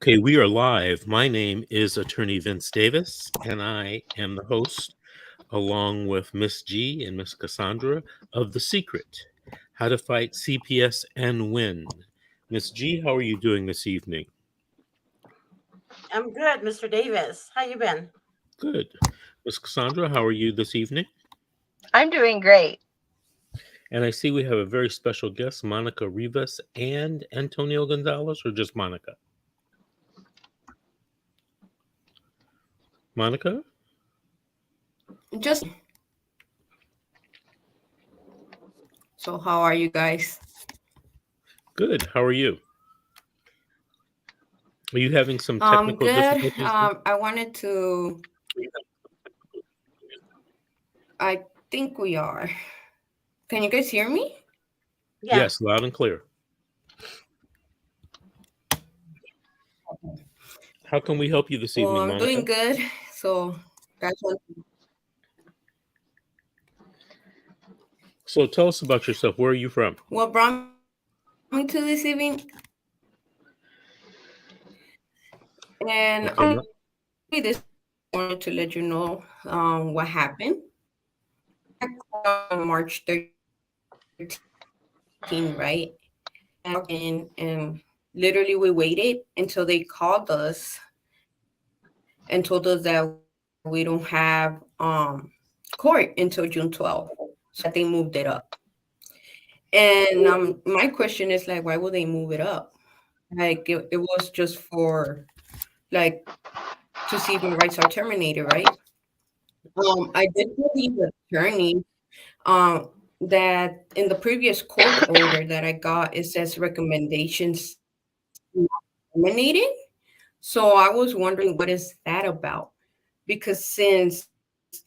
Okay, we are live. My name is Attorney Vince Davis, and I am the host, along with Miss G and Miss Cassandra, of The Secret, How to Fight CPS and Win. Miss G, how are you doing this evening? I'm good, Mr. Davis. How you been? Good. Miss Cassandra, how are you this evening? I'm doing great. And I see we have a very special guest, Monica Rivas and Antonio Gonzalez, or just Monica? Monica? Just so how are you guys? Good. How are you? Are you having some technical Good. difficulties? I wanted to. I think we are. Can you guys hear me? Yeah. Yes, loud and clear. How can we help you this evening, Well, I'm Monica? doing good. So that's what. So tell us about yourself. Where are you from? What brought me to this evening? And Okay. this wanted to let you know what happened. On March 13, right? And literally we waited until they called us and told us that we don't have court until June 12th. So they moved it up. And my question is like, why would they move it up? Like it was just for like to see if my rights are terminated, right? I did believe the attorney that in the previous court order that I got, it says recommendations terminated. So I was wondering what is that about? Because since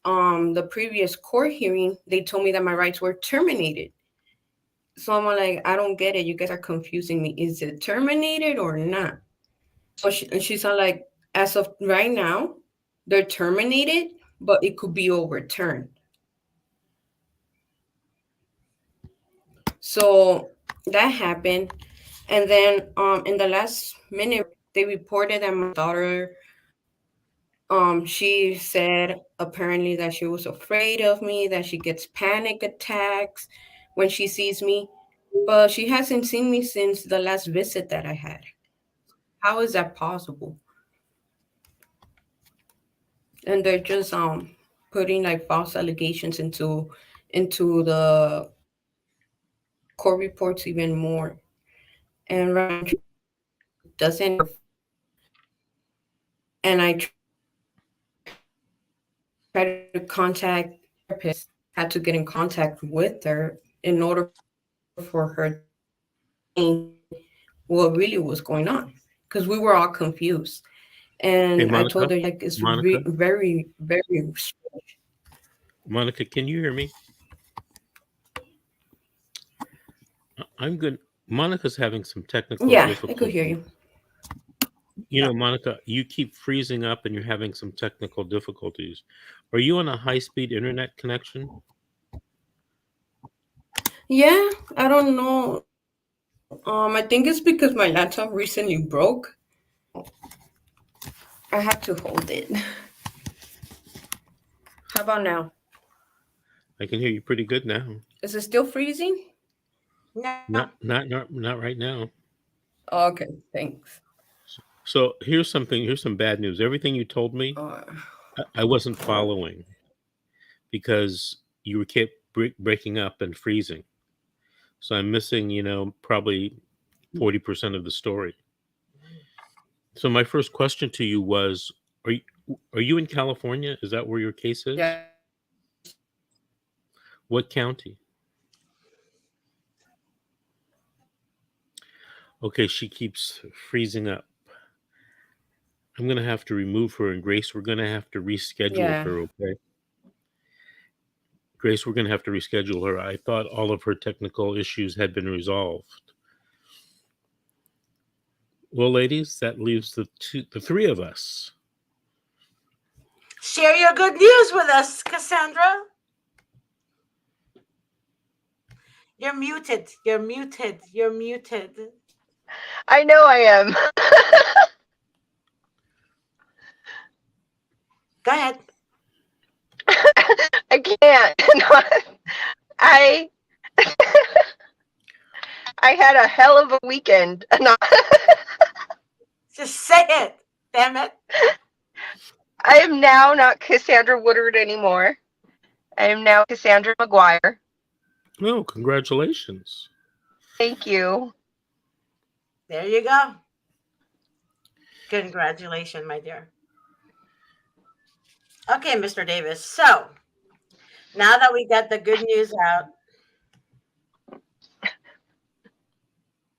the previous court hearing, they told me that my rights were terminated. So I'm like, I don't get it. You guys are confusing me. Is it terminated or not? So she's like, as of right now, they're terminated, but it could be overturned. So that happened. And then in the last minute, they reported that my daughter, she said apparently that she was afraid of me, that she gets panic attacks when she sees me, but she hasn't seen me since the last visit that I had. How is that possible? And they're just putting like false allegations into the court reports even more. And right doesn't, and I tried to contact therapist, had to get in contact with her in order for her to what really was going on, because we were all confused. Hey, And I Monica. told her like it's Monica. very, very strange. Monica, can you hear me? I'm good. Monica's having some technical Yeah, I difficulties. could hear you. You know, Monica, you keep freezing up and you're having some technical difficulties. Are you on a high-speed internet connection? Yeah, I don't know. I think it's because my laptop recently broke. I have to hold it. How about now? I can hear you pretty good now. Is it still freezing? No. Not right now. Okay, thanks. So here's some bad news. Everything you told me, I wasn't following because you kept breaking up and freezing. So I'm missing, probably 40% of the story. So my first question to you was, are you in California? Is that where your case is? Yeah. What county? Okay, she keeps freezing up. I'm going to have to remove her, and Grace, we're going to have to reschedule her, okay? Grace, we're going to have to reschedule her. I thought all of her technical issues had been resolved. Well, ladies, that leaves the three of us. Share your good news with us, Cassandra. You're muted. You're muted. You're muted. I know I am. Go ahead. I can't. No, I I had a hell of a weekend. No, Just say it. Damn it. I am now not Cassandra Woodard anymore. I am now Cassandra McGuire. Oh, congratulations. Thank you. There you go. Congratulations, my dear. Okay, Mr. Davis. So now that we got the good news out,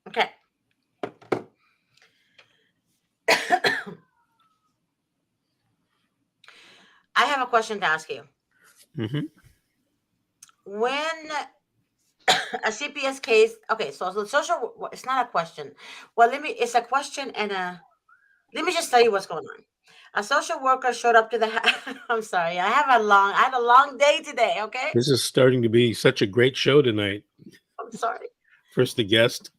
okay. I have a question to ask you. Mm-hmm. When a CPS case, okay, so the social, it's not a question. Well, it's a question and let me just tell you what's going on. A social worker showed up to the I'm sorry, I had a long day today, okay? This is starting to be such a great show tonight. I'm sorry. First, the guest,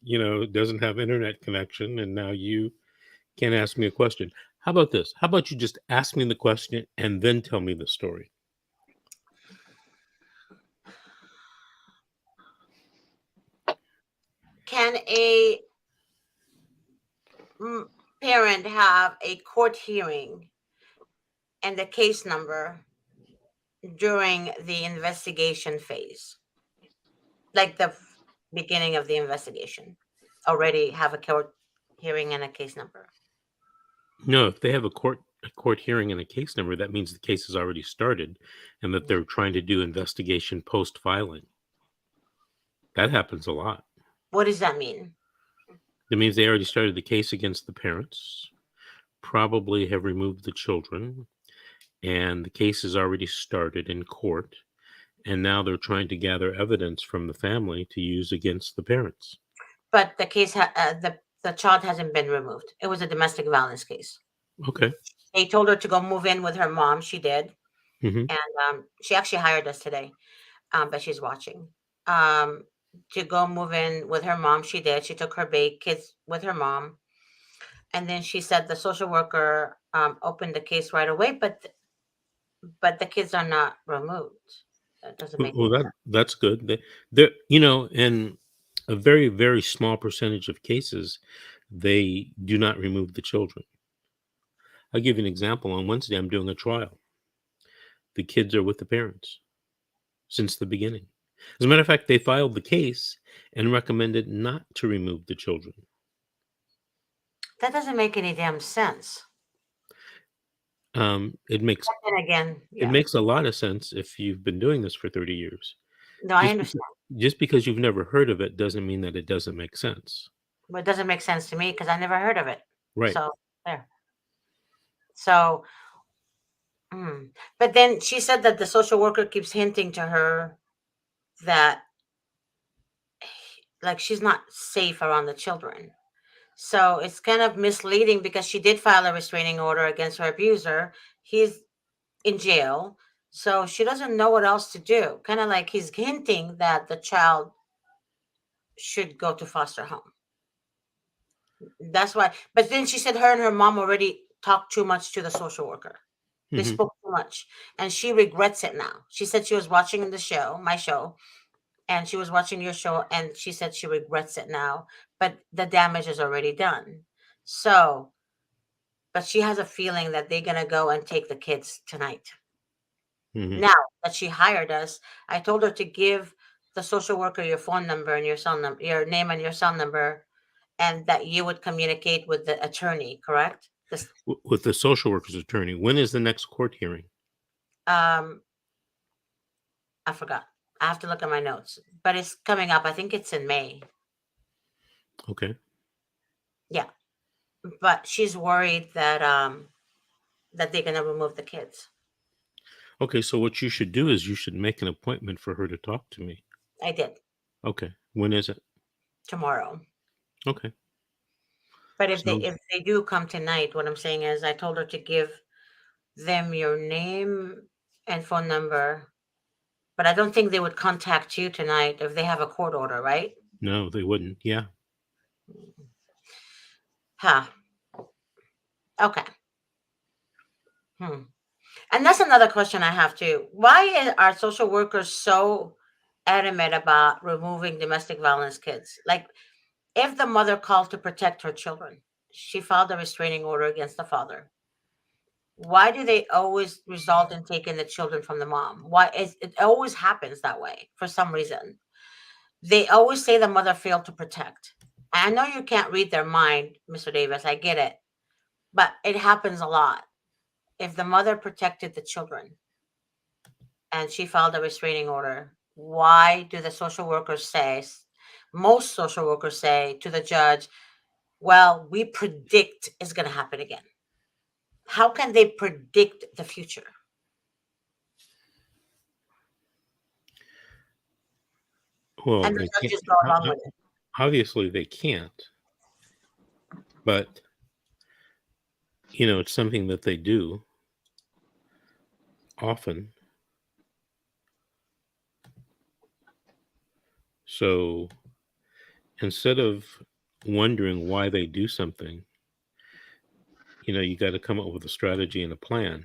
doesn't have internet connection, and now you can't ask me a question. How about this? How about you just ask me the question and then tell me the story? Can a parent have a court hearing and the case number during the investigation phase? Like the beginning of the investigation, already have a court hearing and a case number? No, if they have a court hearing and a case number, that means the case has already started and that they're trying to do investigation post-filing. That happens a lot. What does that mean? It means they already started the case against the parents, probably have removed the children, and the case has already started in court, and now they're trying to gather evidence from the family to use against the parents. But the case, the child hasn't been removed. It was a domestic violence case. Okay. They told her to go move in with her mom. She did. Mm-hmm. And she actually hired us today, but she's watching. To go move in with her mom. She did. She took her kids with her mom. And then she said the social worker opened the case right away, but the kids are not removed. That doesn't make any sense. That's good. In a very, very small percentage of cases, they do not remove the children. I'll give you an example. On Wednesday, I'm doing a trial. The kids are with the parents since the beginning. As a matter of fact, they filed the case and recommended not to remove the children. That doesn't make any damn sense. It makes But then again, it makes a lot of sense if you've been doing this for 30 years. No, I understand. Just because you've never heard of it doesn't mean that it doesn't make sense. But it doesn't make sense to me because I never heard of it. Right. So there. So, but then she said that the social worker keeps hinting to her that like she's not safe around the children. So it's kind of misleading because she did file a restraining order against her abuser. He's in jail. So she doesn't know what else to do. Kind of like he's hinting that the child should go to foster home. That's why. But then she said her and her mom already talked too much to the social worker. They spoke too much. And she regrets it now. She said she was watching the show, my show, and she was watching your show, and she said she regrets it now. But the damage is already done. So, but she has a feeling that they're going to go and take the kids tonight. Now that she hired us, I told her to give the social worker your phone number and your cell number, your name and your cell number, and that you would communicate with the attorney, correct? With the social worker's attorney. When is the next court hearing? I forgot. I have to look at my notes, but it's coming up. I think it's in May. Okay. Yeah, but she's worried that that they're gonna remove the kids. Okay, so what you should do is you should make an appointment for her to talk to me. I did. Okay. When is it? Tomorrow. Okay. But if they do come tonight, what I'm saying is I told her to give them your name and phone number. But I don't think they would contact you tonight if they have a court order, right? No, they wouldn't. Yeah. Huh. Okay. And that's another question I have too. Why are social workers so adamant about removing domestic violence kids? Like, if the mother called to protect her children, she filed a restraining order against the father. Why do they always result in taking the children from the mom? Why is it always happens that way for some reason? They always say the mother failed to protect. I know you can't read their mind, Mr. Davis. I get it. But it happens a lot. If the mother protected the children and she filed a restraining order, why do the social workers say, most social workers say to the judge, well, we predict it's going to happen again? How can they predict the future? Well, And the they can't. judges go along with it. Obviously, they can't. But it's something that they do often. So instead of wondering why they do something, you got to come up with a strategy and a plan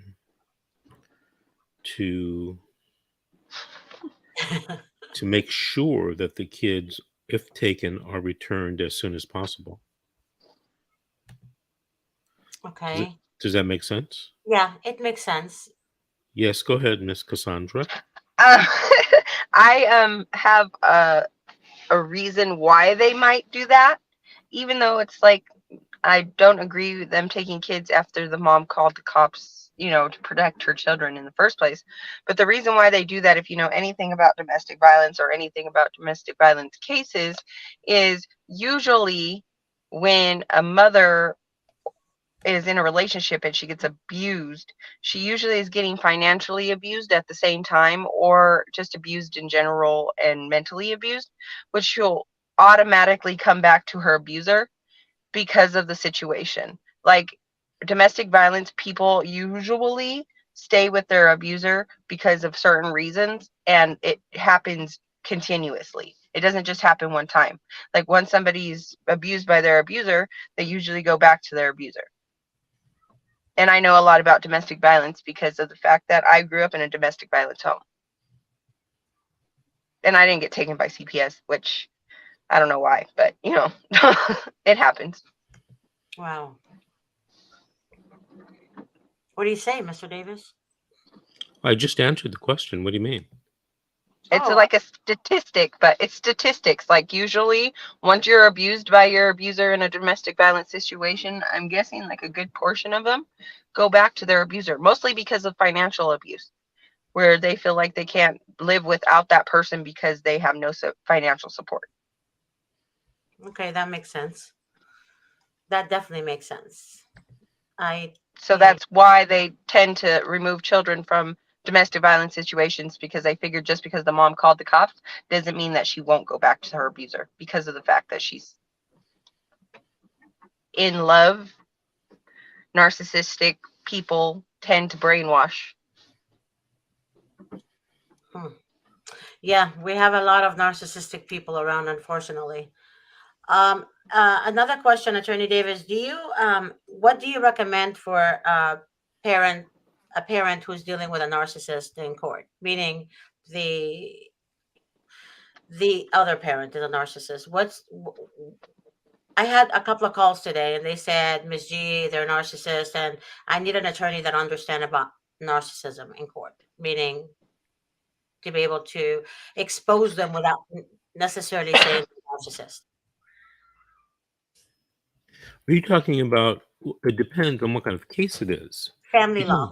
to make sure that the kids, if taken, are returned as soon as possible. Okay. Does that make sense? Yeah, it makes sense. Yes, go ahead, Miss Cassandra. I have a reason why they might do that, even though it's like I don't agree with them taking kids after the mom called the cops, to protect her children in the first place. But the reason why they do that, if you know anything about domestic violence or anything about domestic violence cases, is usually when a mother is in a relationship and she gets abused, she usually is getting financially abused at the same time, or just abused in general and mentally abused, which she'll automatically come back to her abuser because of the situation. Like, domestic violence people usually stay with their abuser because of certain reasons, and it happens continuously. It doesn't just happen one time. Like, once somebody's abused by their abuser, they usually go back to their abuser. And I know a lot about domestic violence because of the fact that I grew up in a domestic violence home. And I didn't get taken by CPS, which I don't know why, but it happens. Wow. What do you say, Mr. Davis? I just answered the question. What do you mean? It's like a statistic, but it's statistics. Like, usually once you're abused by your abuser in a domestic violence situation, I'm guessing like a good portion of them go back to their abuser, mostly because of financial abuse, where they feel like they can't live without that person because they have no financial support. Okay, that makes sense. That definitely makes sense. So that's why they tend to remove children from domestic violence situations, because they figured just because the mom called the cops doesn't mean that she won't go back to her abuser, because of the fact that she's in love. Narcissistic people tend to brainwash. Yeah, we have a lot of narcissistic people around, unfortunately. Another question, Attorney Davis, what do you recommend for a parent who's dealing with a narcissist in court? Meaning the other parent is a narcissist. I had a couple of calls today and they said, Ms. G, they're narcissists, and I need an attorney that understands about narcissism in court, meaning to be able to expose them without necessarily saying narcissist. Are you talking about, it depends on what kind of case it is. Family law.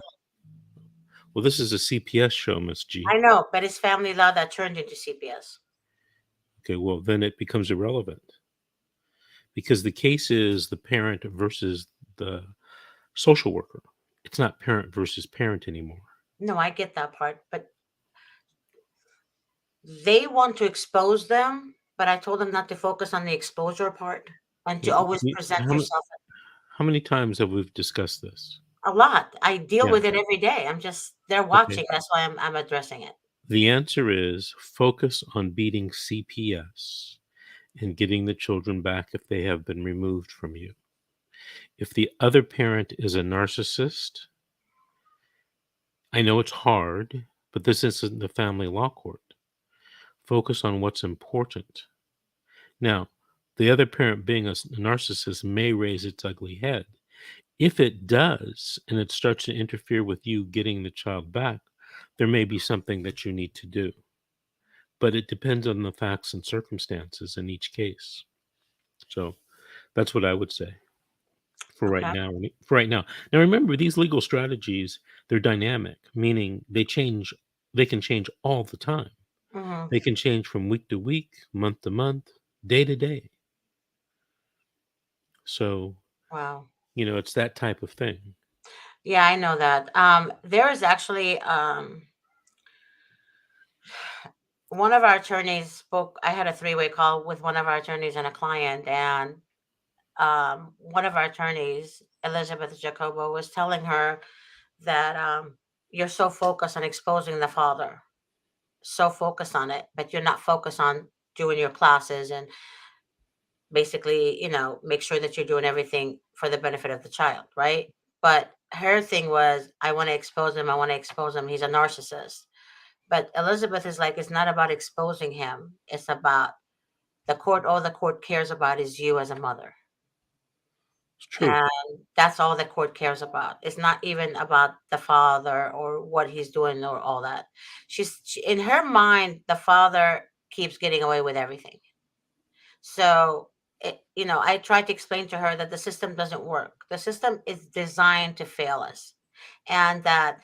Well, this is a CPS show, Ms. G. I know, but it's family law that turned into CPS. Okay, well, then it becomes irrelevant. Because the case is the parent versus the social worker. It's not parent versus parent anymore. No, I get that part, but they want to expose them, but I told them not to focus on the exposure part and to always present yourself. How many times have we discussed this? A lot. I deal with it every day. They're watching. Okay. That's why I'm addressing it. The answer is focus on beating CPS and getting the children back if they have been removed from you. If the other parent is a narcissist, I know it's hard, but this isn't the family law court. Focus on what's important. Now, the other parent being a narcissist may raise its ugly head. If it does, and it starts to interfere with you getting the child back, there may be something that you need to do. But it depends on the facts and circumstances in each case. So that's what I would say for right Okay. now. For right now. Now remember, these legal strategies, they're dynamic, meaning they change. They can change all the time. Hmm. They can change from week to week, month to month, day to day. So, Wow. it's that type of thing. Yeah, I know that. There is actually one of our attorneys spoke. I had a three-way call with one of our attorneys and a client, and one of our attorneys, Elizabeth Jacobo, was telling her that you're so focused on exposing the father, so focused on it, but you're not focused on doing your classes and basically, make sure that you're doing everything for the benefit of the child, right? But her thing was, I want to expose him. I want to expose him. He's a narcissist. But Elizabeth is like, it's not about exposing him. It's about the court. All the court cares about is you as a mother. It's true. And that's all the court cares about. It's not even about the father or what he's doing or all that. In her mind, the father keeps getting away with everything. So, I tried to explain to her that the system doesn't work. The system is designed to fail us. And that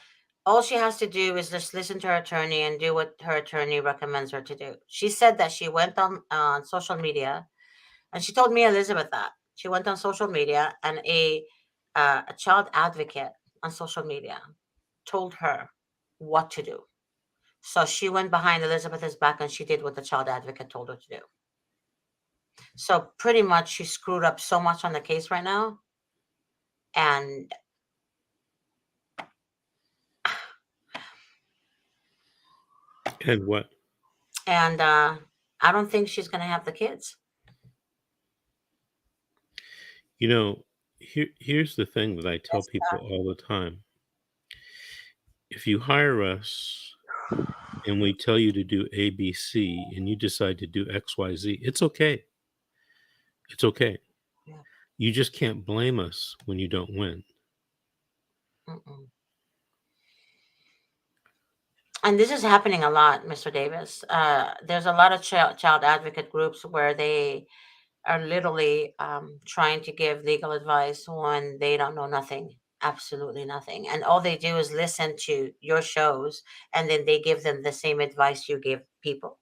all she has to do is just listen to her attorney and do what her attorney recommends her to do. She said that she went on social media, and she told me, Elizabeth, that she went on social media, and a child advocate on social media told her what to do. So she went behind Elizabeth's back and she did what the child advocate told her to do. So pretty much she screwed up so much on the case right now. And And what? and I don't think she's gonna have the kids. Here's the thing that I tell That's people all the time. If you hire us and we tell you to do A, B, C, and you decide to do X, Y, Z, it's okay. It's okay. Yeah. You just can't blame us when you don't win. Mm-mm. And this is happening a lot, Mr. Davis. There's a lot of child advocate groups where they are literally trying to give legal advice when they don't know nothing, absolutely nothing. And all they do is listen to your shows, and then they give them the same advice you give people.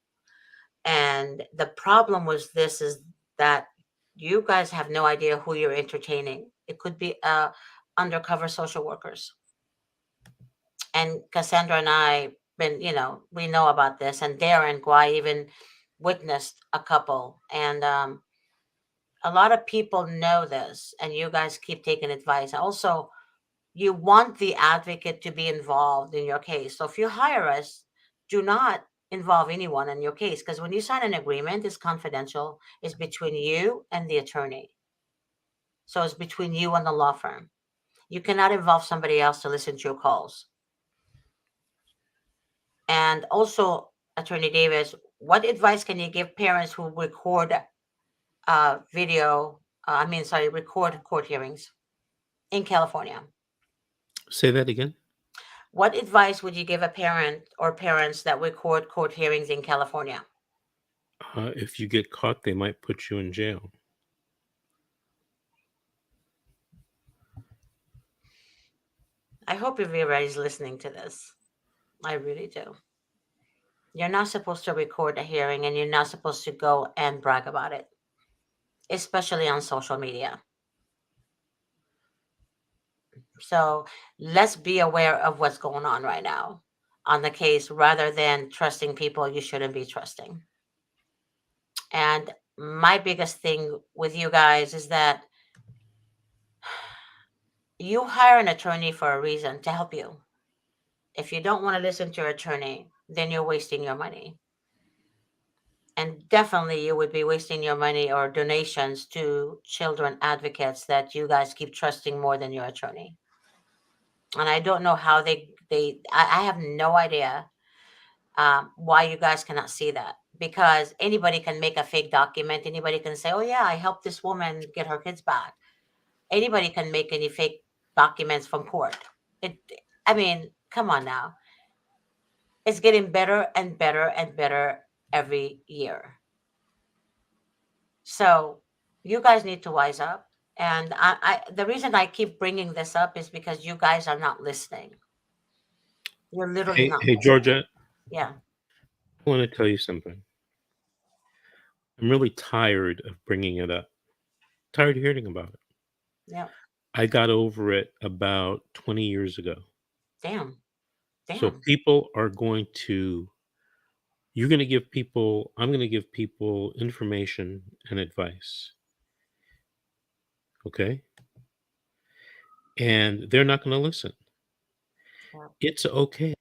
And the problem with this is that you guys have no idea who you're entertaining. It could be undercover social workers. And Cassandra and I been, we know about this, and Darren Guai even witnessed a couple. And a lot of people know this, and you guys keep taking advice. Also, you want the advocate to be involved in your case. So if you hire us, do not involve anyone in your case, because when you sign an agreement, it's confidential. It's between you and the attorney. So it's between you and the law firm. You cannot involve somebody else to listen to your calls. And also, Attorney Davis, what advice can you give parents who record record court hearings in California? Say that again. What advice would you give a parent or parents that record court hearings in California? If you get caught, they might put you in jail. I hope everybody's listening to this. I really do. You're not supposed to record a hearing, and you're not supposed to go and brag about it, especially on social media. So let's be aware of what's going on right now on the case rather than trusting people you shouldn't be trusting. And my biggest thing with you guys is that you hire an attorney for a reason, to help you. If you don't want to listen to your attorney, then you're wasting your money. And definitely you would be wasting your money or donations to children advocates that you guys keep trusting more than your attorney. And I don't know how I have no idea why you guys cannot see that, because anybody can make a fake document. Anybody can say, oh yeah, I helped this woman get her kids back. Anybody can make any fake documents from court. I mean, come on now. It's getting better and better and better every year. So you guys need to wise up. And the reason I keep bringing this up is because you guys are not listening. You're literally not Hey, listening. Georgia, Yeah. I want to tell you something. I'm really tired of bringing it up. Tired of hearing about it. Yeah. I got over it about 20 years ago. Damn. So Damn. people are going to, I'm going to give people information and advice. Okay? And they're not going to listen. Yeah. It's okay.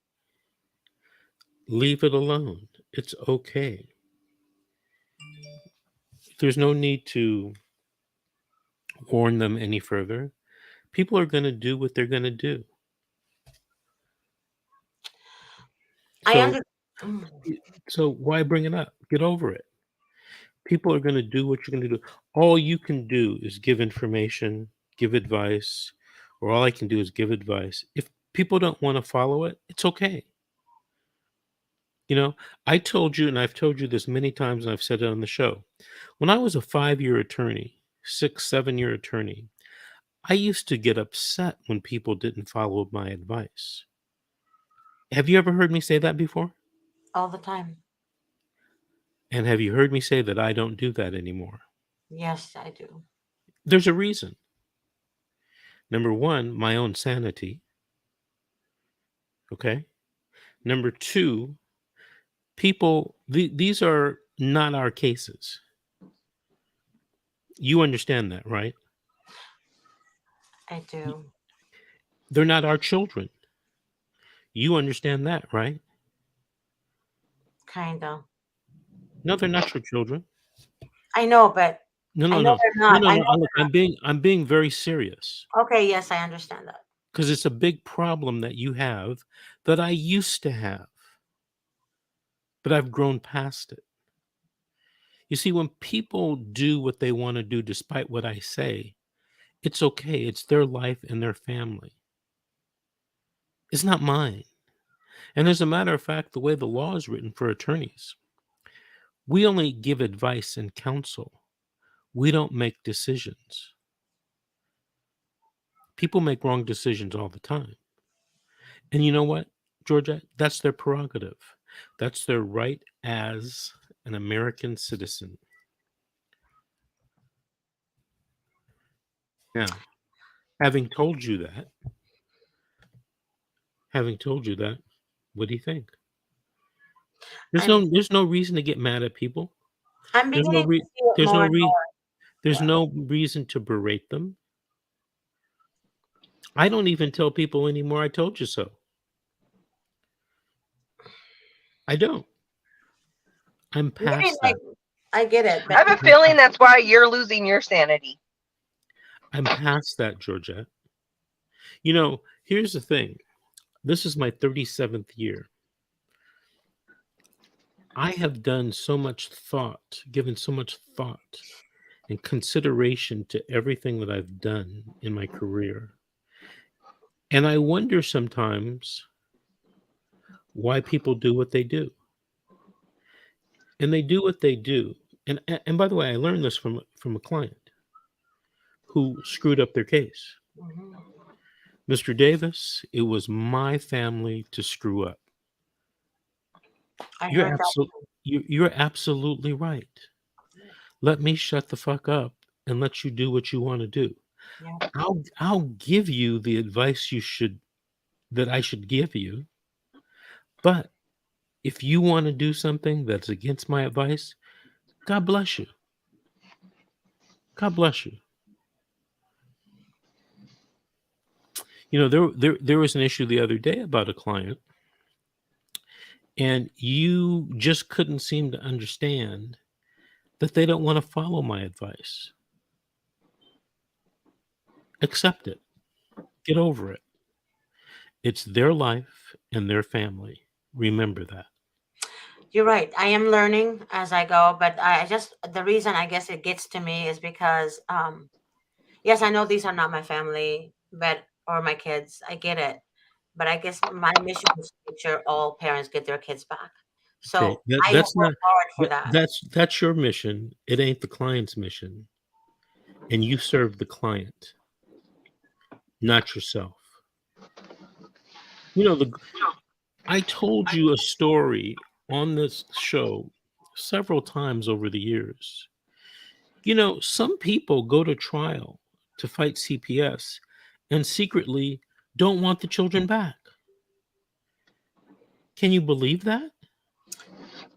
Leave it alone. It's okay. There's no need to warn them any further. People are going to do what they're going to do. So why bring it up? Get over it. People are going to do what you're going to do. All you can do is give information, give advice, or all I can do is give advice. If people don't want to follow it, it's okay. You know, I told you, and I've told you this many times, and I've said it on the show. When I was a 5-year attorney, 6, 7-year attorney, I used to get upset when people didn't follow my advice. Have you ever heard me say that before? All the time. And have you heard me say that I don't do that anymore? Yes, I do. There's a reason. Number one, my own sanity. Okay. Number two, these are not our cases. You understand that, right? I do. They're not our children. You understand that, right? Kind of. No, they're not your children. I know, but No, I no, know no, they're no, not. no, I no. know Look, they're I'm being very serious not. Okay, yes, I understand that. because it's a big problem that you have that I used to have, but I've grown past it. You see, when people do what they want to do, despite what I say, it's okay. It's their life and their family. It's not mine. And as a matter of fact, the way the law is written for attorneys, we only give advice and counsel. We don't make decisions. People make wrong decisions all the time. And you know what, Georgia? That's their prerogative. That's their right as an American citizen. Now, having told you that, what do you think? There's no reason to get mad at people. I'm There's beginning no to see it there's more no and more. there's Yeah. no reason to berate them. I don't even tell people anymore, I told you so. I don't. I'm Maybe past like that. I get it, I but have a feeling that's why you're losing your sanity. I'm past that, Georgette. You know, here's the thing. This is my 37th year. I have done so much thought, given so much thought and consideration to everything that I've done in my career. And I wonder sometimes why people do what they do. And they do what they do. And by the way, I learned this from a client who screwed up their case. Mhm. Mr. Davis, it was my family to screw up. I heard that. You're absolutely right. Let me shut the fuck up and let you do what you want to do. Yeah. I'll give you the advice that I should give you. But if you want to do something that's against my advice, God bless you. God bless you. You know, there was an issue the other day about a client, and you just couldn't seem to understand that they don't want to follow my advice. Accept it. Get over it. It's their life and their family. Remember that. You're right. I am learning as I go, but the reason I guess it gets to me is because, yes, I know these are not my family, or my kids. I get it. But I guess my mission is to make sure all parents get their kids back. Okay, So I that's work not hard for that. that's your mission. It ain't the client's mission, and you serve the client, not yourself. You know, I told you a story on this show several times over the years. You know, some people go to trial to fight CPS and secretly don't want the children back. Can you believe that?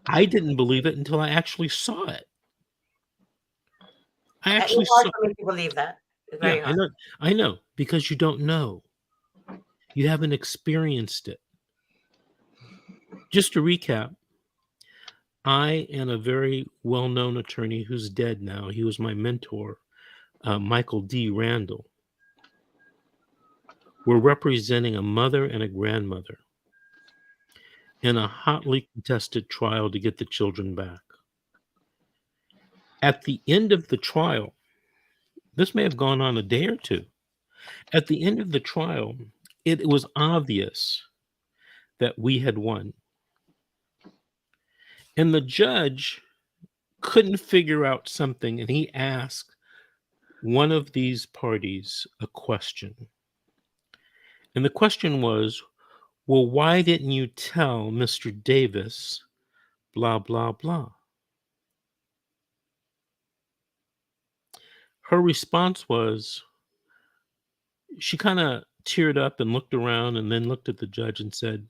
I didn't believe it until I actually saw it. I It's actually hard saw. for me to believe that. It's Yeah, very hard. I know, because you don't know. You haven't experienced it. Just to recap, I and a very well-known attorney who's dead now, he was my mentor, Michael D. Randall, were representing a mother and a grandmother in a hotly contested trial to get the children back. At the end of the trial, this may have gone on a day or two. At the end of the trial, it was obvious that we had won. And the judge couldn't figure out something, and he asked one of these parties a question. And the question was, well, why didn't you tell Mr. Davis blah, blah, blah? Her response was, she kind of teared up and looked around and then looked at the judge and said,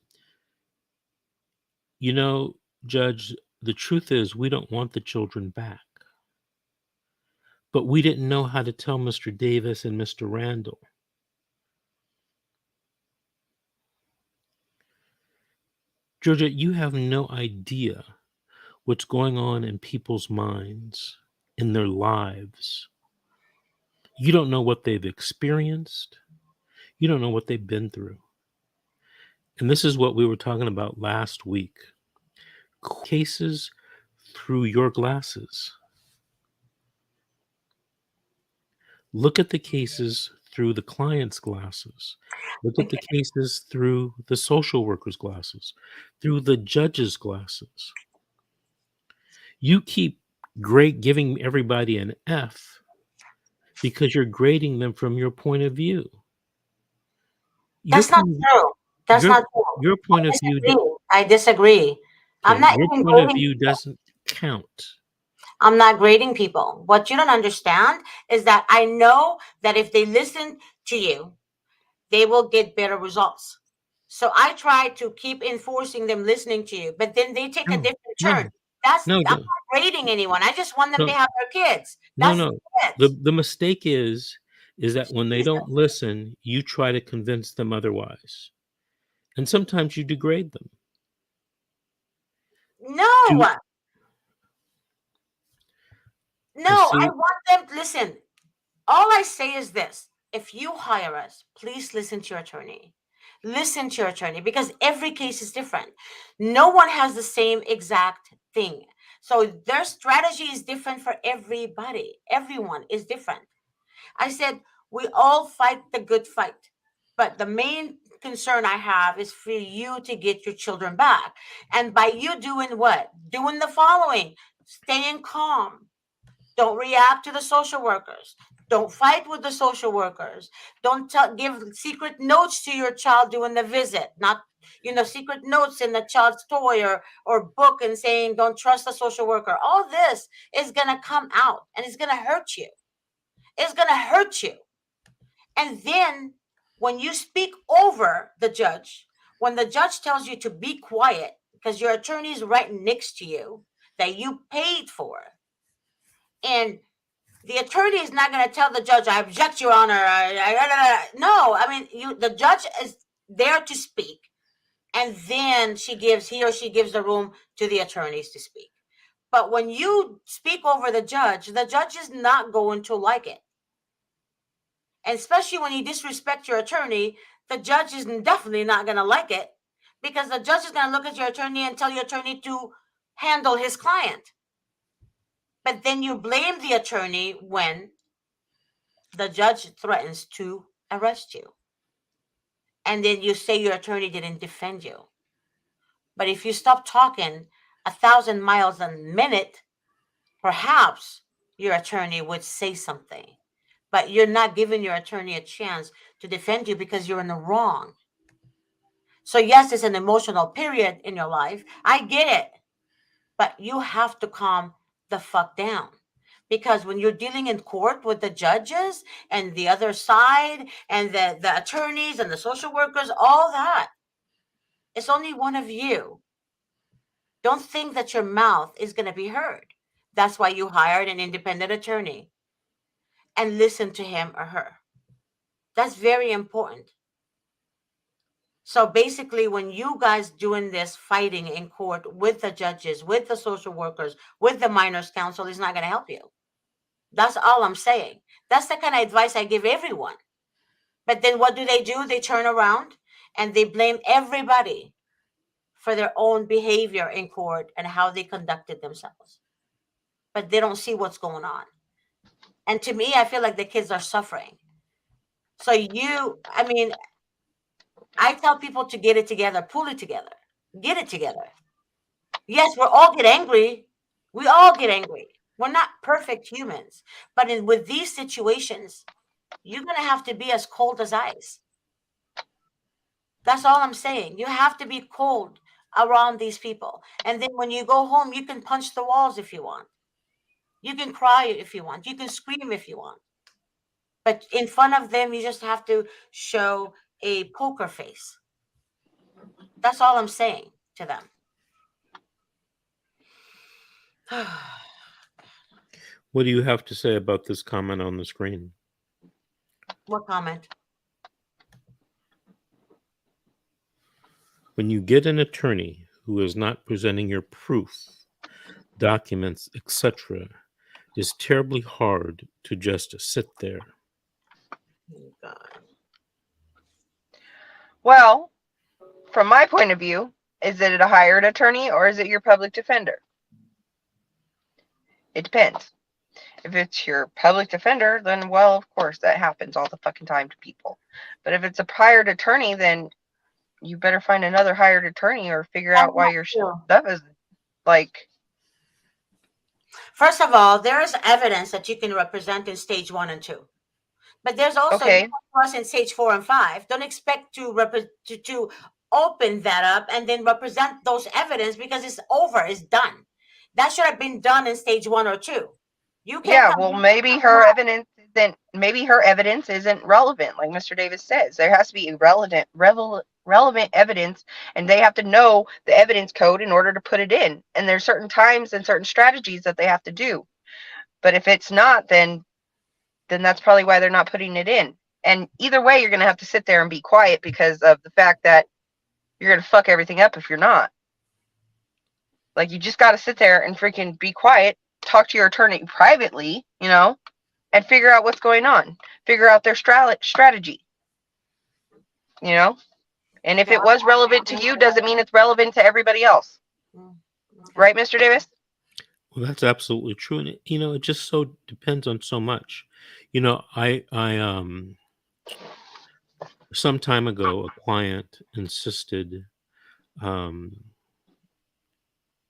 you know, Judge, the truth is we don't want the children back. But we didn't know how to tell Mr. Davis and Mr. Randall. Georgia, you have no idea what's going on in people's minds, in their lives. You don't know what they've experienced. You don't know what they've been through. And this is what we were talking about last week. Cases through your glasses. Look at the cases through the client's glasses. Look at the cases through the social worker's glasses, through the judge's glasses. You keep giving everybody an F because you're grading them from your point of view. That's not true. That's not true. Your point of view. I disagree. Okay, I'm not your even point of grading view people. doesn't count. I'm not grading people. What you don't understand is that I know that if they listen to you, they will get better results. So I try to keep enforcing them listening to you, but then they take a different turn. I'm not grading anyone. I just want them to have their kids. That's it. The mistake is that when they don't listen, you try to convince them otherwise. And sometimes you degrade them. No. No, I want them to listen. All I say is this. If you hire us, please listen to your attorney. Listen to your attorney because every case is different. No one has the same exact thing. So their strategy is different for everybody. Everyone is different. I said, we all fight the good fight. But the main concern I have is for you to get your children back. And by you doing what? Doing the following. Staying calm. Don't react to the social workers. Don't fight with the social workers. Don't give secret notes to your child during the visit. Not, secret notes in the child's toy or book and saying, don't trust the social worker. All this is going to come out and it's going to hurt you. It's going to hurt you. And then when you speak over the judge, when the judge tells you to be quiet because your attorney is right next to you that you paid for, and the attorney is not going to tell the judge, I object, Your Honor. No, I mean, the judge is there to speak, and then he or she gives the room to the attorneys to speak. But when you speak over the judge is not going to like it. And especially when you disrespect your attorney, the judge is definitely not going to like it, because the judge is going to look at your attorney and tell your attorney to handle his client. But then you blame the attorney when the judge threatens to arrest you. And then you say your attorney didn't defend you. But if you stop talking 1,000 miles a minute, perhaps your attorney would say something. But you're not giving your attorney a chance to defend you because you're in the wrong. So yes, it's an emotional period in your life. I get it. But you have to calm the fuck down. Because when you're dealing in court with the judges and the other side and the attorneys and the social workers, all that, it's only one of you. Don't think that your mouth is going to be heard. That's why you hired an independent attorney and listen to him or her. That's very important. So basically, when you guys doing this fighting in court with the judges, with the social workers, with the minors counsel, is not going to help you. That's all I'm saying. That's the kind of advice I give everyone. But then what do? They turn around and they blame everybody for their own behavior in court and how they conducted themselves. But they don't see what's going on. And to me, I feel like the kids are suffering. So I tell people to get it together, pull it together, get it together. Yes, we'll all get angry. We all get angry. We're not perfect humans. But with these situations, you're going to have to be as cold as ice. That's all I'm saying. You have to be cold around these people. And then when you go home, you can punch the walls if you want. You can cry if you want. You can scream if you want. But in front of them, you just have to show a poker face. That's all I'm saying to them. What do you have to say about this comment on the screen? What comment? When you get an attorney who is not presenting your proof, documents, etc., it's terribly hard to just sit there. Oh, God. Well, from my point of view, is it a hired attorney or is it your public defender? It depends. If it's your public defender, then, well, of course, that happens all the fucking time to people. But if it's a hired attorney, then you better find another hired attorney or figure out why your stuff is like. First of all, there is evidence that you can represent in stage 1 and 2. But there's also us in stage 4 and 5. Don't expect to open that up and then represent those evidence because it's over, it's done. That should have been done in stage 1 or 2. Maybe her evidence isn't relevant, like Mr. Davis says. There has to be relevant evidence, and they have to know the evidence code in order to put it in. And there's certain times and certain strategies that they have to do. But if it's not, then that's probably why they're not putting it in. And either way, you're going to have to sit there and be quiet because of the fact that you're going to fuck everything up if you're not. Like, you just got to sit there and freaking be quiet, talk to your attorney privately, and figure out what's going on. Figure out their strategy, And if it was relevant to you, doesn't mean it's relevant to everybody else. Right, Mr. Davis? Well, that's absolutely true. And, it just so depends on so much. I some time ago, a client insisted,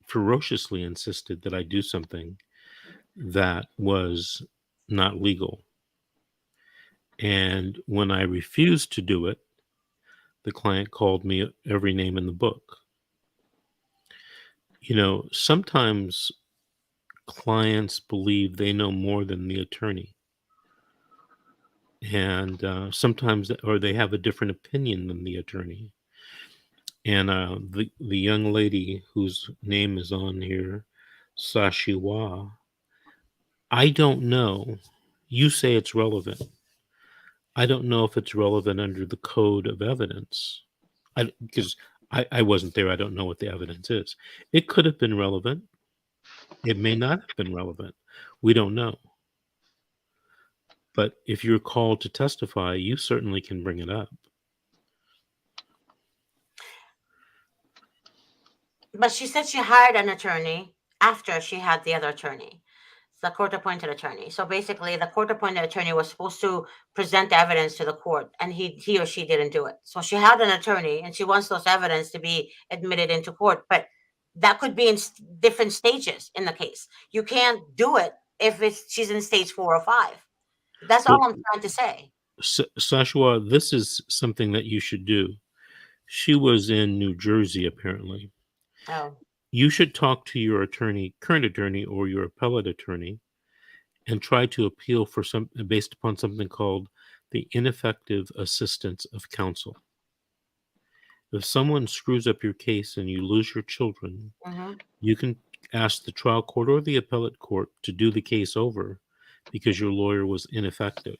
ferociously insisted that I do something that was not legal. And when I refused to do it, the client called me every name in the book. Sometimes clients believe they know more than the attorney. And sometimes, or they have a different opinion than the attorney. And the young lady whose name is on here, Sashiwa, I don't know. You say it's relevant. I don't know if it's relevant under the code of evidence. Because I wasn't there. I don't know what the evidence is. It could have been relevant. It may not have been relevant. We don't know. But if you're called to testify, you certainly can bring it up. But she said she hired an attorney after she had the other attorney, the court-appointed attorney. So basically, the court-appointed attorney was supposed to present the evidence to the court, and he or she didn't do it. So she had an attorney, and she wants those evidence to be admitted into court. But that could be in different stages in the case. You can't do it if she's in stage 4 or 5. That's all I'm trying to say. Sashua, this is something that you should do. She was in New Jersey, apparently. Oh. You should talk to your current attorney, or your appellate attorney, and try to appeal for based upon something called the ineffective assistance of counsel. If someone screws up your case and you lose your children, you can ask the trial court or the appellate court to do the case over because your lawyer was ineffective.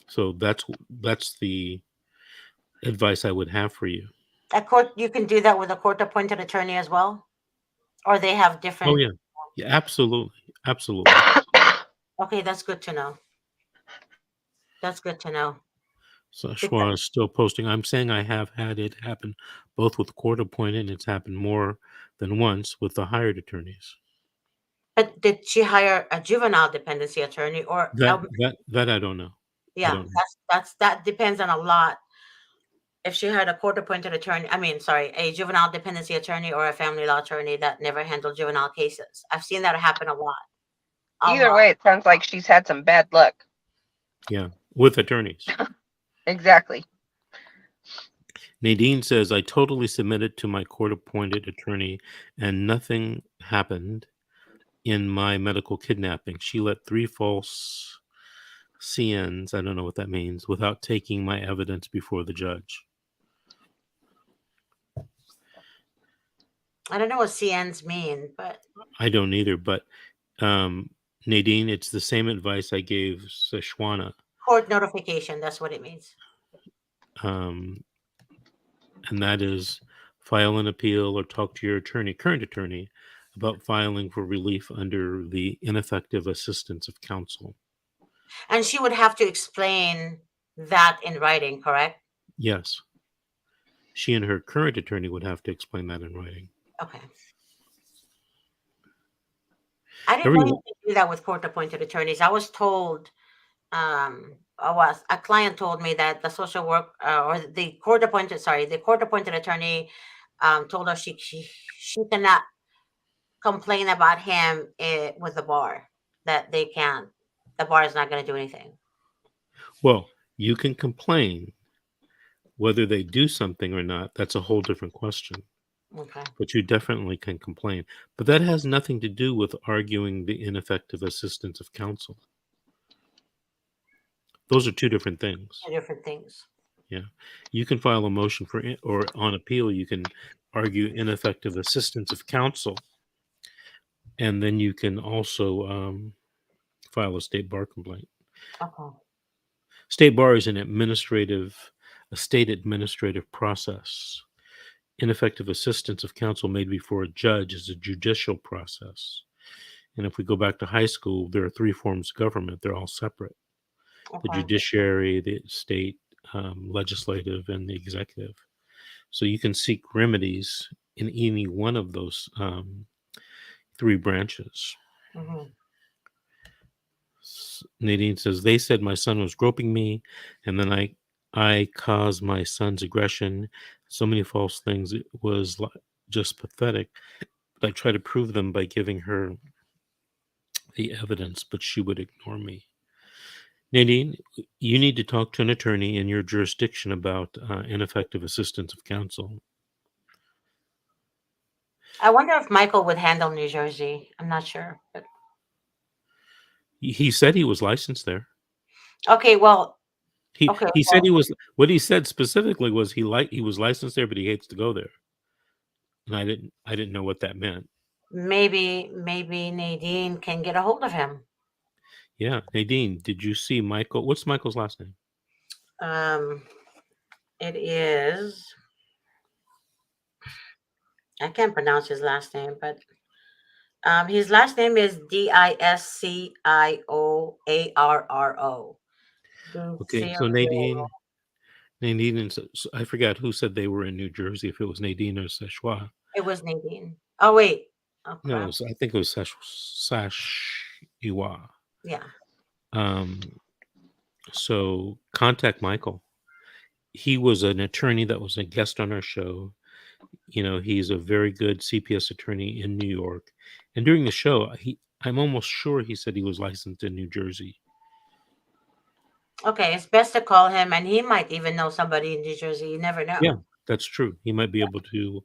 So that's the advice I would have for you. At court, you can do that with a court-appointed attorney as well, or they have different. Oh yeah, absolutely. Okay, that's good to know. That's good to know. Sashua is still posting. I'm saying I have had it happen both with court-appointed, and it's happened more than once with the hired attorneys. But did she hire a juvenile dependency attorney or that I don't know. Yeah, that depends on a lot. If she had a court-appointed attorney, a juvenile dependency attorney or a family law attorney that never handled juvenile cases. I've seen that happen a lot. Either way, it sounds like she's had some bad luck. Yeah, with attorneys. Exactly. Nadine says, I totally submitted to my court-appointed attorney and nothing happened in my medical kidnapping. She let 3 false CNs, I don't know what that means, without taking my evidence before the judge. I don't know what CNs mean, but I don't either, but Nadine, it's the same advice I gave Seshwana. Court notification, that's what it means. And that is file an appeal or talk to your current attorney, about filing for relief under the ineffective assistance of counsel. And she would have to explain that in writing, correct? Yes. She and her current attorney would have to explain that in writing. Okay. I didn't know you could do that with court-appointed attorneys. I was told, a client told me that the social work or the court-appointed attorney told her she cannot complain about him with the bar, that they can't. The bar is not going to do anything. Well, you can complain. Whether they do something or not, that's a whole different question. Okay. But you definitely can complain. But that has nothing to do with arguing the ineffective assistance of counsel. Those are 2 different things. 2 different things. Yeah. You can file a motion or on appeal, you can argue ineffective assistance of counsel. And then you can also file a state bar complaint. Okay. State bar is a state administrative process. Ineffective assistance of counsel made before a judge is a judicial process. And if we go back to high school, there are 3 forms of government. They're all separate. Okay. The judiciary, the state legislative, and the executive. So you can seek remedies in any one of those 3 branches. Mm-hmm. Nadine says, they said my son was groping me, and then I caused my son's aggression. So many false things. It was just pathetic. But I tried to prove them by giving her the evidence, but she would ignore me. Nadine, you need to talk to an attorney in your jurisdiction about ineffective assistance of counsel. I wonder if Michael would handle New Jersey. I'm not sure. But... He said he was licensed there. Okay, well... He said he was. What he said specifically was he was licensed there, but he hates to go there. And I didn't know what that meant. Maybe Nadine can get a hold of him. Yeah, Nadine, did you see Michael? What's Michael's last name? It is. I can't pronounce his last name, but his last name is Discioarro. Okay, so Nadine, Nadine and I forgot who said they were in New Jersey, if it was Nadine or Sashwa. It was Nadine. Oh, wait. Oh, No, crap. I think it was Sashwa. Yeah. So contact Michael. He was an attorney that was a guest on our show. He's a very good CPS attorney in New York. And during the show, I'm almost sure he said he was licensed in New Jersey. Okay, it's best to call him, and he might even know somebody in New Jersey. You never know. Yeah, that's true. He might be able to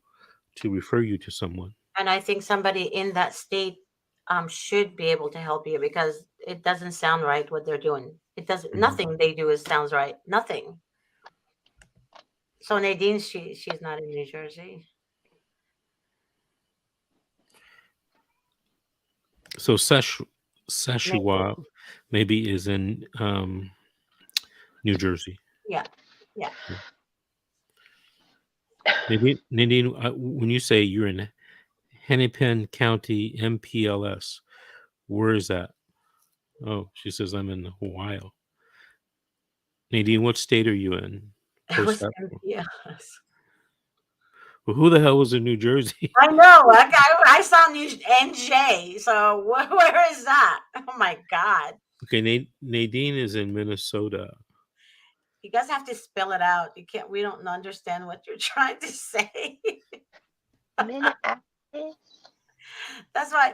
refer you to someone. And I think somebody in that state should be able to help you, because it doesn't sound right what they're doing. It doesn't. Nothing they do sounds right. Nothing. So Nadine, she's not in New Jersey. So Sashua maybe is in New Jersey. Yeah. Maybe Nadine, when you say you're in Hennepin County, MPLS, where is that? Oh, she says I'm in Ohio. Nadine, what state are you in? It was MPLS. Well, who the hell was in New Jersey? I know. I saw NJ. So where is that? Oh my God. Okay, Nadine is in Minnesota. You guys have to spell it out. You can't. We don't understand what you're trying to say. That's why.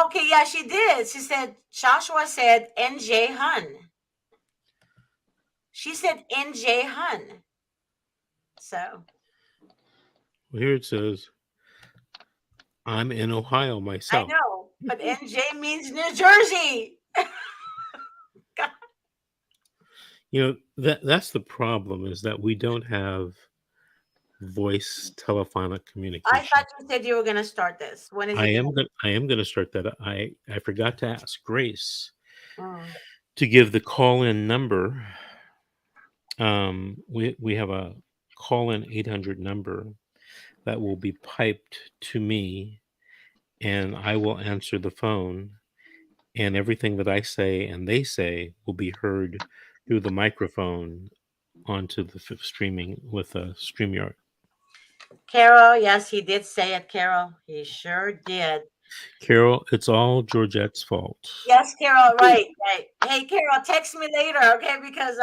Okay, yeah, she did. She said Joshua said NJ Hun. She said NJ Hun. So. Well, here it says, I'm in Ohio myself. I know, but NJ means New Jersey. That's the problem, is that we don't have voice telephonic communication. I thought you said you were going to start this. When is it? I am going to start that. I forgot to ask Grace to give the call-in number. We have a call-in 800 number that will be piped to me, and I will answer the phone, and everything that I say and they say will be heard through the microphone onto the streaming with a StreamYard. Carol, yes, he did say it, Carol. He sure did. Carol, it's all Georgette's fault. Yes, Carol, right. Hey, Carol, text me later, okay? Because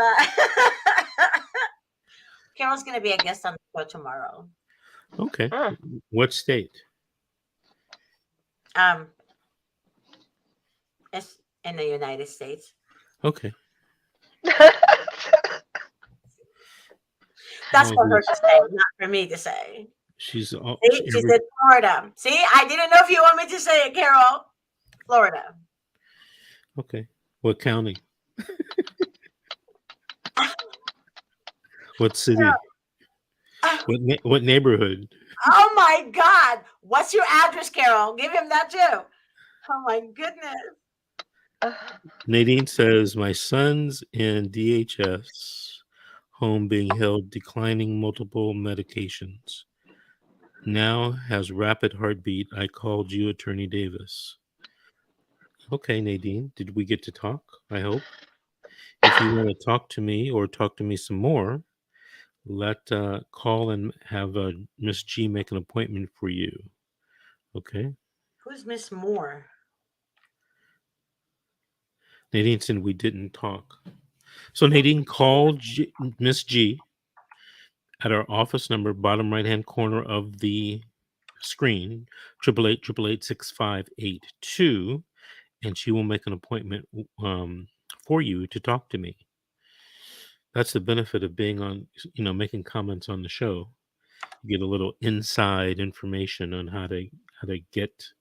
Carol's going to be a guest on the show tomorrow. Okay. What state? It's in the United States. Okay. That's for her to say, not for me to say. She said Florida. See, I didn't know if you want me to say it, Carol. Florida. Okay. What county? What city? What neighborhood? Oh my God. What's your address, Carol? Give him that too. Oh my goodness. Nadine says, my son's in DHS home being held, declining multiple medications. Now has rapid heartbeat. I called you, Attorney Davis. Okay, Nadine, did we get to talk? I hope. If you want to talk to me or talk to me some more, call and have Miss G make an appointment for you. Okay? Who's Miss Moore? Nadine said we didn't talk. So Nadine called Miss G at our office number, bottom right-hand corner of the screen, 888-888-6582, and she will make an appointment for you to talk to me. That's the benefit of being on, making comments on the show. You get a little inside information on how to get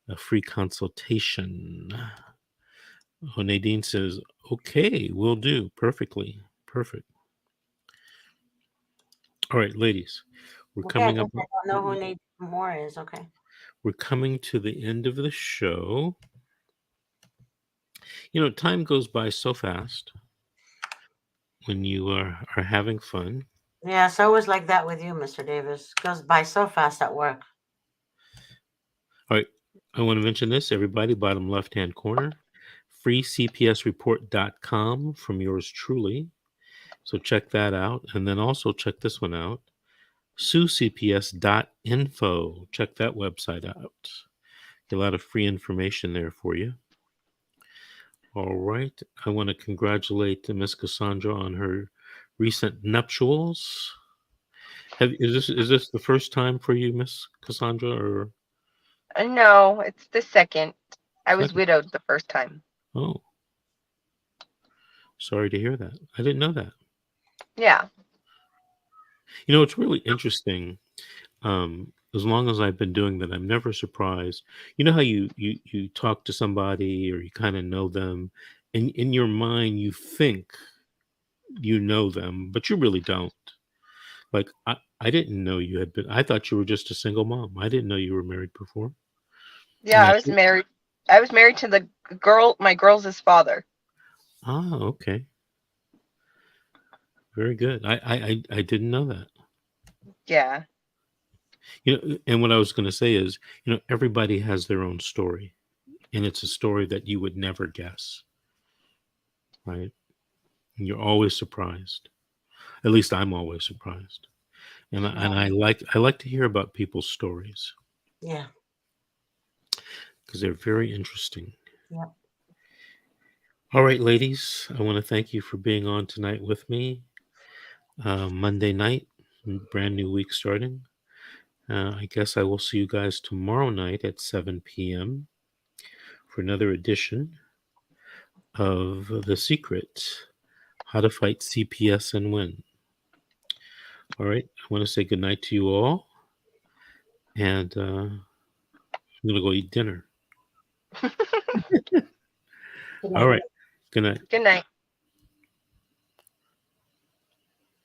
a free consultation. Oh, Nadine says, okay, will do. Perfect. All right, ladies, we're coming up. I don't know who Nadine Moore is. Okay. We're coming to the end of the show. Time goes by so fast when you are having fun. Yeah, it's always like that with you, Mr. Davis. It goes by so fast at work. All right, I want to mention this, everybody, bottom left-hand corner, freecpsreport.com from yours truly. So check that out. And then also check this one out. suecps.info. Check that website out. Get a lot of free information there for you. All right. I want to congratulate Miss Cassandra on her recent nuptials. Is this the first time for you, Miss Cassandra, or? No, it's the second. I was Second. widowed the first time. Oh, sorry to hear that. I didn't know that. Yeah. You know, it's really interesting. As long as I've been doing that, I'm never surprised. You know how you talk to somebody or you kind of know them, and in your mind you think you know them, but you really don't. Like I didn't know you had been. I thought you were just a single mom. I didn't know you were married before. Yeah, I was married. I was married to the girl, my girls' father. Ah, okay. Very good. I didn't know that. Yeah. You know, and what I was going to say is, you know, everybody has their own story, and it's a story that you would never guess, right? And you're always surprised. At least I'm always surprised, and I like to hear about people's stories. Yeah. Because they're very interesting. Yeah. All right, ladies, I want to thank you for being on tonight with me. Monday night, brand new week starting. I guess I will see you guys tomorrow night at 7 p.m. for another edition of The Secret, How to Fight CPS and Win. All right, I want to say good night to you all, and I'm going to go eat dinner. All right, good night. Good night.